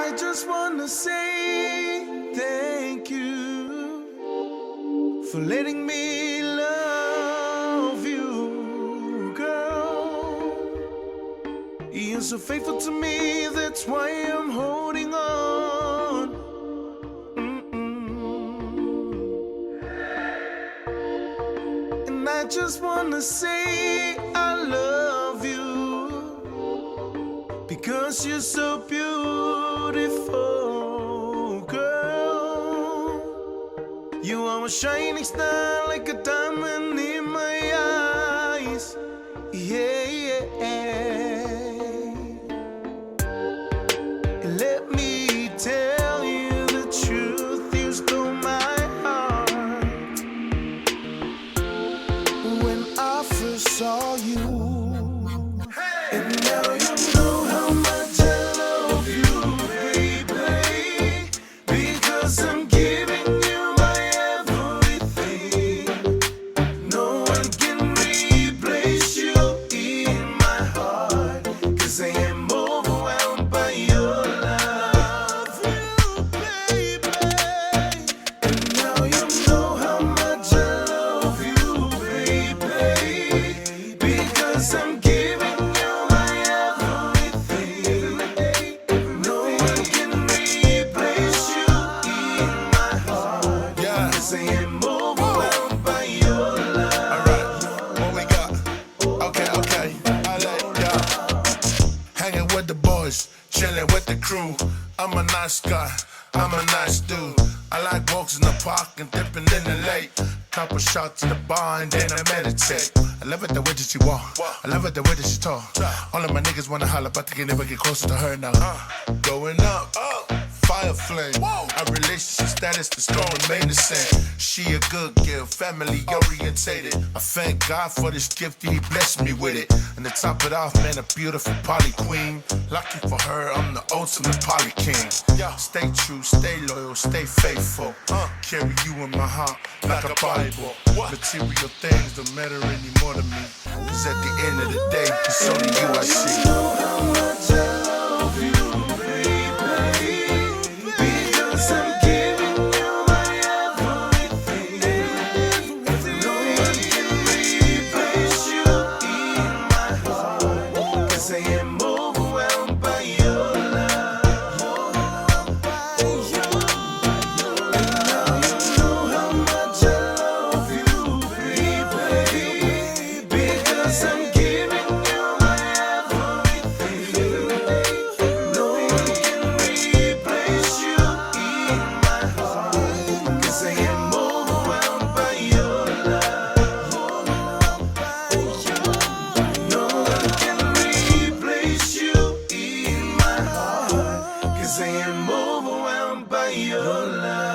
I just wanna say thank you for letting me love you, girl. You're so faithful to me, that's why I'm holding on. And I just wanna say I love you because you're so beautiful, girl. You are a shining star, like a diamond in my eyes. Yeah, yeah. And let me tell you the truth, you stole my heart when I first saw you. And now you know how much I love you, baby, because I'm giving you my everything. No one can replace you in my heart, 'cause I am overwhelmed by your love, baby. And now you know how much I love you, baby, because I'm giving you my everything. No one can replace you in my heart, 'cause I am overwhelmed by your love. Alright, what we got? Okay, yeah. Hanging with the boys, chilling with the crew. I'm a nice guy, I'm a nice dude. I like walks in the park and dipping in the lake. Couple shots in the bar and then I meditate. I love it the way that she walk, I love it the way that she talk. All of my niggas wanna holler, but they can never get closer to her now. Going up, fire flame. Our relationship status is gonna remain the same. She a good girl, family orientated. I thank God for this gift, He blessed me with it. And to top it off, man, a beautiful poly queen. Lucky for her, I'm the ultimate poly king. Stay true, stay loyal, stay faithful. Carry you in my heart like a Bible. Material things don't matter anymore to me, 'cause at the end of the day, it's only you I see. Know how much I love you, baby, because I'm giving you my everything. No one can replace you in my heart, 'cause I am overwhelmed by your love. And now you know how much I love you, baby, because I'm giving you my everything. No one can replace you in my heart, 'cause I am overwhelmed by your love. No one can replace you in my heart, 'cause I am overwhelmed by your love.